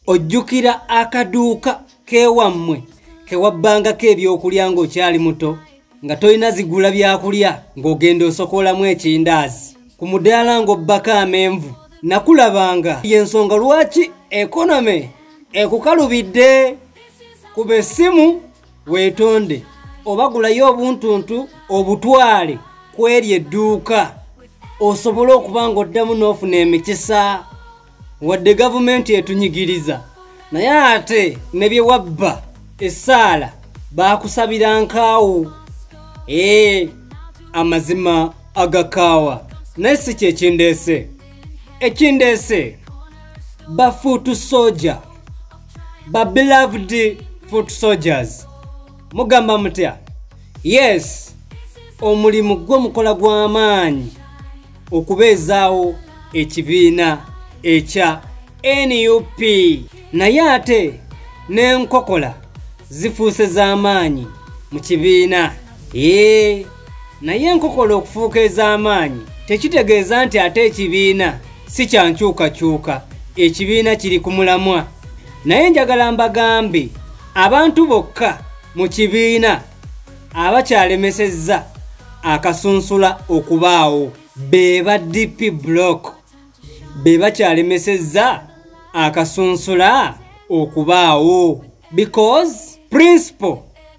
ojjukira akaduuka kewammwe kewabbangako ebyokulya ng'okyali muto nga tolina zigula byakulya ng'ogenda osokolamu ekindaazi ku mudaala ng'obbako amenvu. Nakulabanga y'ensonga lwaki ekonome ekukalubidde. Kuba essimu weetonde oba gulayo obuntuntu obutwale kweri edduuka osobole okuba ng'oddamu n'ofuna emikisa. Wadde gavumenti etunyigiriza naye ate ne bye wabba essaala baakusabira nkaawo. Amazima agakaawa naye si kye kindeese. Ekindeese ba foot soldier, ba beloved foot soldiers. Mugamba mutya? Yes, omulimu gwo mukola gw'amaanyi okubeezaawo ekibiina ekya NUP. Naye ate n'enkokola zifuuse z'amaanyi mu kibiina. Naye enkokola okufuuka ez'amaanyi tekitegeeza nti ate ekibiina si kya nkyukakyuka. Ekibiina kiri ku mulamwa. Naye njagala mbagambe abantu bokka mu kibiina abakyalemesezza akasunsula okubaawo be ba DP block, be bakyalemesezza akasunsula okubaawo, because Principal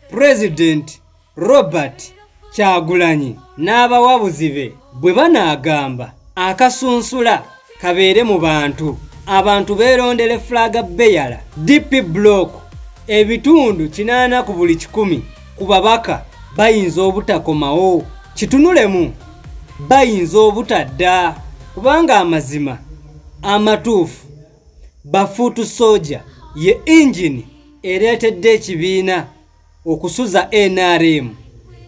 President Robert Kyagulanyi n'abawabuzi be bwe banaagamba akasunsula kabeere mu bantu, abantu beerondere flaga beyala DP block ebitundu 80 ku buli 100 ku babaka bayinza obutakomawo. Kitunulemu bayinza obutadda kubanga amazima amatuufu ba foot soldier ye engine ereetedde ekibiina okusuza NRM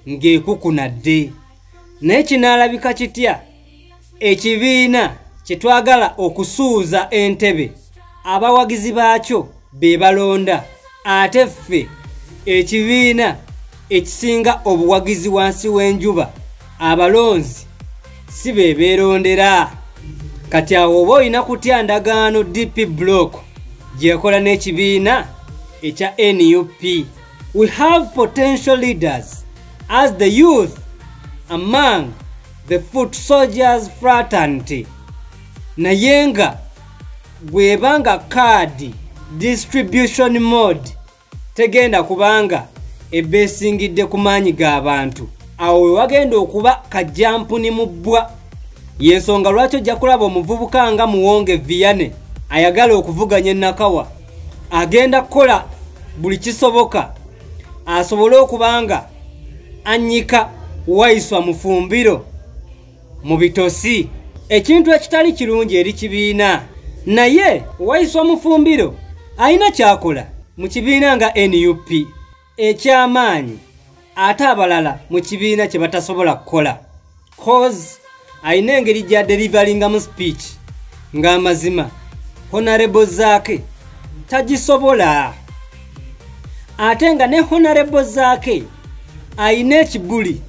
ng'ekukunadde. Naye kinaalabika kitya ekibiina kye twagala okusuuza entebe abawagizi baakyo be balonda, ate ffe ekibiina ekisinga obuwagizi wansi w'enjuba abalonzi si be beerondera. Kati awo oba olina kutya ndagaano DP block gyekola n'ekibiina ekya NUP. We have potential leaders as the youth among the foot soldiers fraternity. Naye nga bw'ebanga card distribution mode tegenda kubanga ebeesingidde ku maanyi g'abantu, awo we wagenda okuba kajjampuni mu bbwa. Y'ensonga lwaki ojja kulaba omuvubuka nga Muwonge Vianney ayagala okuvuganya Nakawa agenda kukola buli kisoboka asobole okubanga annyika Waiswa Mufumbiro mu bitosi, ekintu ekitali kirungi eri kibiina. Naye Waiswa Mufumbiro ayina kyakola mu kibiina nga NUP eky'amaanyi ate abalala mu kibiina kye batasobola kukola, cause ayina engeri gya deliveringamu speech ng'amazima honorable zaake tagisobola, ate nga ne honorable zaake ayina ekibuli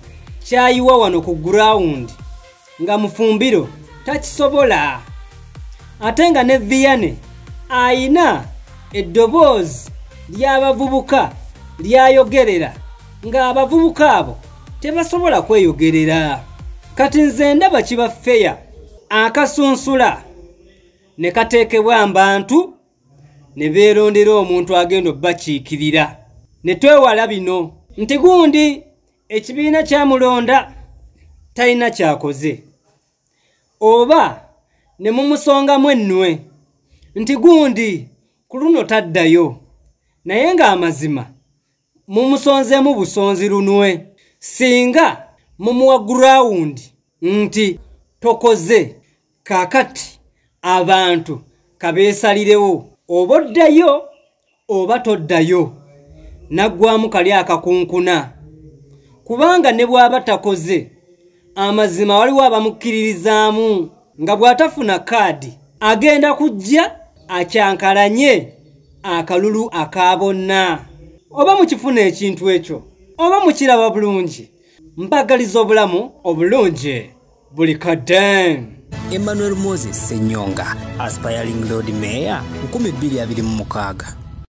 kyayiwa wano ku ground nga Mufumbiro takisobola, ate nga ne Vianney ayina eddoboozi ly'abavubuka lyayogerera ng'abavubuka abo tebasobola kweyogerera. Kati nze ndaba kiba feya akasunsula ne kateekebwa abantu ne beerondera omuntu agenda obbakiikirira. Ne twewala bino nti gundi ekibiina kyamulonda talina kyakoze, oba ne mumusongamu ennwe nti gundi ku luno taddayo, naye ng'amazima mumusonzeemu busonzi lunwe. Singa mumuwa ground nti tokoze, kaakati abantu kabeesalirewo oba oddayo oba toddayo, naggwamu kali akakunkuna. Kubanga ne bw'aba takoze, amazima waliwo abamukkiririzaamu nga bw'atafuna kaadi agenda kujja akyankalanye akalulu aka bonna. Oba mukifuna ekintu ekyo oba mukiraba bulungi, mpagaliza obulamu obulungi buli kadde. Emmanuel Moses Senyonga, aspiring road mayor 2026.